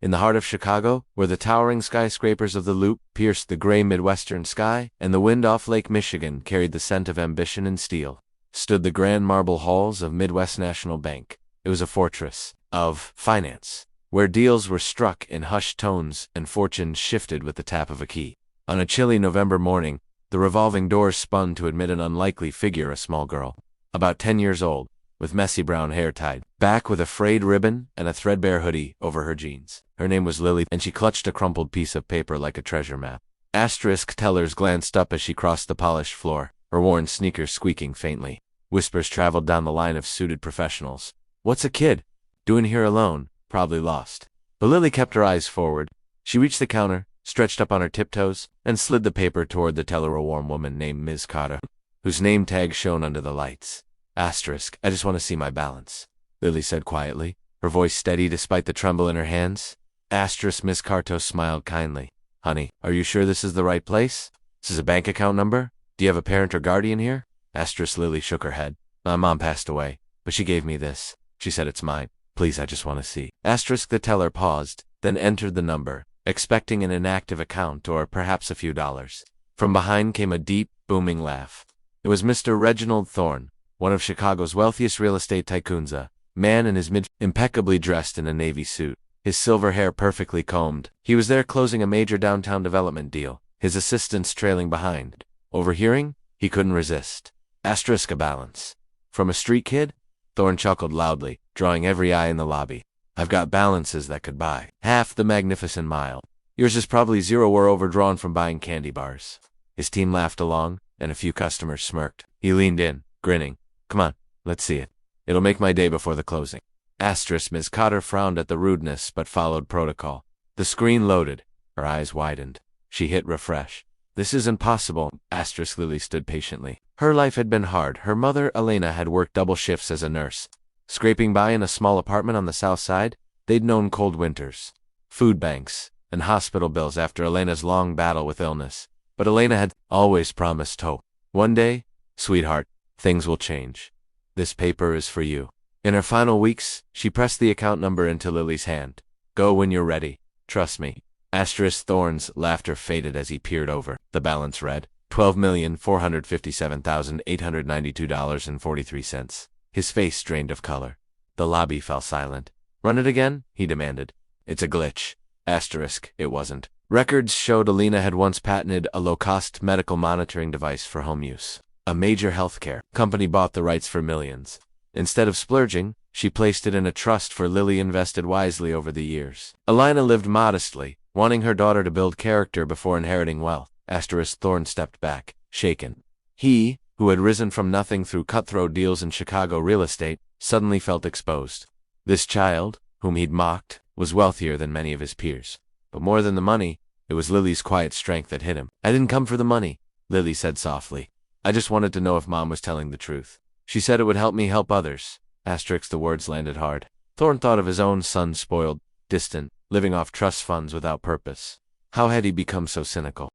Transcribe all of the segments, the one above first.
In the heart of Chicago, where the towering skyscrapers of the Loop pierced the gray Midwestern sky, and the wind off Lake Michigan carried the scent of ambition and steel, stood the grand marble halls of Midwest National Bank. It was a fortress of finance, where deals were struck in hushed tones and fortunes shifted with the tap of a key. On a chilly November morning, the revolving doors spun to admit an unlikely figure, a small girl, about 10 years old, with messy brown hair tied back with a frayed ribbon and a threadbare hoodie over her jeans. Her name was Lily, and she clutched a crumpled piece of paper like a treasure map. Asterisk tellers glanced up as she crossed the polished floor, her worn sneakers squeaking faintly. Whispers traveled down the line of suited professionals. "What's a kid doing here alone? Probably lost." But Lily kept her eyes forward. She reached the counter, stretched up on her tiptoes, and slid the paper toward the teller, a warm woman named Ms. Carter, whose name tag shone under the lights. Asterisk, "I just want to see my balance," Lily said quietly, her voice steady despite the tremble in her hands. Asterisk, Miss Carto smiled kindly. "Honey, are you sure this is the right place? This is a bank account number? Do you have a parent or guardian here?" Asterisk, Lily shook her head. "My mom passed away, but she gave me this. She said it's mine. Please, I just want to see." Asterisk, the teller paused, then entered the number, expecting an inactive account or perhaps a few dollars. From behind came a deep, booming laugh. It was Mr. Reginald Thorne, one of Chicago's wealthiest real estate tycoons, a man in his mid, impeccably dressed in a navy suit, his silver hair perfectly combed. He was there closing a major downtown development deal, his assistants trailing behind. Overhearing, he couldn't resist. Asterisk, a balance. From a street kid? Thorne chuckled loudly, drawing every eye in the lobby. "I've got balances that could buy half the magnificent mile. Yours is probably zero or overdrawn from buying candy bars." His team laughed along, and a few customers smirked. He leaned in, grinning. "Come on, let's see it. It'll make my day before the closing." Asterisk, Ms. Cotter frowned at the rudeness but followed protocol. The screen loaded. Her eyes widened. She hit refresh. "This isn't possible." Asterisk, Lily stood patiently. Her life had been hard. Her mother, Elena, had worked double shifts as a nurse. Scraping by in a small apartment on the south side, they'd known cold winters, food banks, and hospital bills after Elena's long battle with illness. But Elena had always promised hope. "One day, sweetheart, things will change. This paper is for you." In her final weeks, she pressed the account number into Lily's hand. "Go when you're ready. Trust me." Asterisk, Thorne's laughter faded as he peered over. The balance read, $12,457,892.43. His face drained of color. The lobby fell silent. "Run it again?" he demanded. "It's a glitch." Asterisk, it wasn't. Records showed Elena had once patented a low-cost medical monitoring device for home use. A major healthcare company bought the rights for millions. Instead of splurging, she placed it in a trust for Lily, invested wisely over the years. Elena lived modestly, wanting her daughter to build character before inheriting wealth. Asterisk, Thorne stepped back, shaken. He, who had risen from nothing through cutthroat deals in Chicago real estate, suddenly felt exposed. This child, whom he'd mocked, was wealthier than many of his peers. But more than the money, it was Lily's quiet strength that hit him. "I didn't come for the money," Lily said softly. "I just wanted to know if Mom was telling the truth. She said it would help me help others." Asterisk, the words landed hard. Thorne thought of his own son, spoiled, distant, living off trust funds without purpose. How had he become so cynical?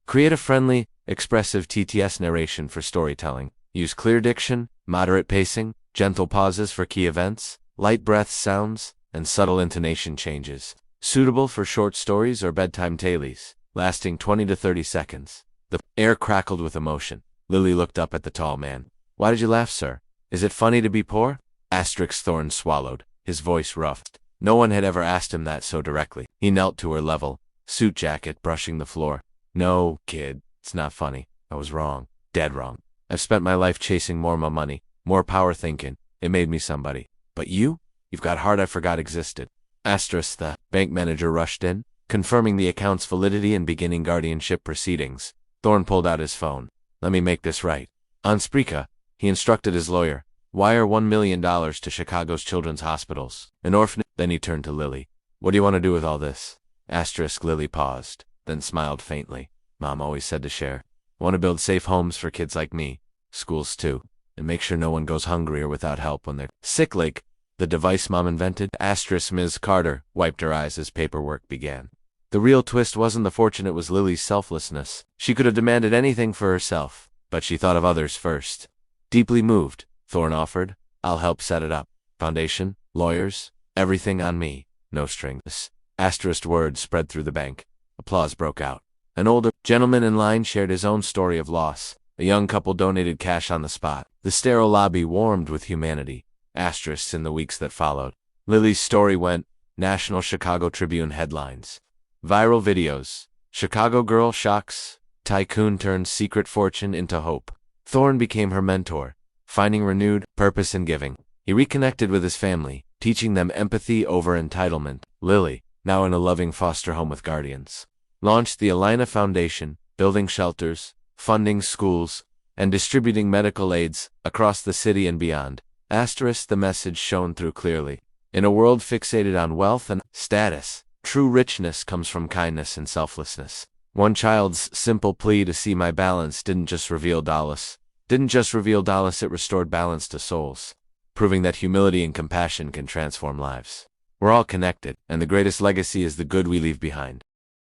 Create a friendly, expressive TTS narration for storytelling. Use clear diction, moderate pacing, gentle pauses for key events, light breath sounds, and subtle intonation changes. Suitable for short stories or bedtime tales, lasting 20 to 30 seconds. The air crackled with emotion. Lily looked up at the tall man. "Why did you laugh, sir? Is it funny to be poor?" Asterisk, Thorne swallowed, his voice roughed. No one had ever asked him that so directly. He knelt to her level, suit jacket brushing the floor. "No, kid, it's not funny. I was wrong. Dead wrong. I've spent my life chasing more money, more power, thinking it made me somebody. But you've got heart I forgot existed." Asterisk, the bank manager rushed in, confirming the account's validity and beginning guardianship proceedings. Thorne pulled out his phone. "Let me make this right. On Sprika," he instructed his lawyer, "wire $1 million to Chicago's children's hospitals, an orphanage." Then he turned to Lily. "What do you want to do with all this?" Asterisk, Lily paused, then smiled faintly. "Mom always said to share. I want to build safe homes for kids like me, schools too, and make sure no one goes hungry or without help when they're sick, like the device Mom invented." Asterisk, Ms. Carter wiped her eyes as paperwork began. The real twist wasn't the fortune, it was Lily's selflessness. She could have demanded anything for herself, but she thought of others first. Deeply moved, Thorne offered, "I'll help set it up. Foundation, lawyers, everything on me." no strings. Asterisk word spread through the bank. Applause broke out. An older gentleman in line shared his own story of loss. A young couple donated cash on the spot. The sterile lobby warmed with humanity. Asterisks in the weeks that followed. Lily's story went National Chicago Tribune headlines. Viral videos. Chicago girl shocks. Tycoon turns secret fortune into hope. Thorne became her mentor, finding renewed purpose in giving. He reconnected with his family, teaching them empathy over entitlement. Lily, now in a loving foster home with guardians, launched the Alina Foundation, building shelters, funding schools, and distributing medical aids across the city and beyond. Asterisk, the message shone through clearly. In a world fixated on wealth and status, true richness comes from kindness and selflessness. One child's simple plea to see my balance didn't just reveal Dallas, it restored balance to souls, proving that humility and compassion can transform lives. We're all connected, and the greatest legacy is the good we leave behind.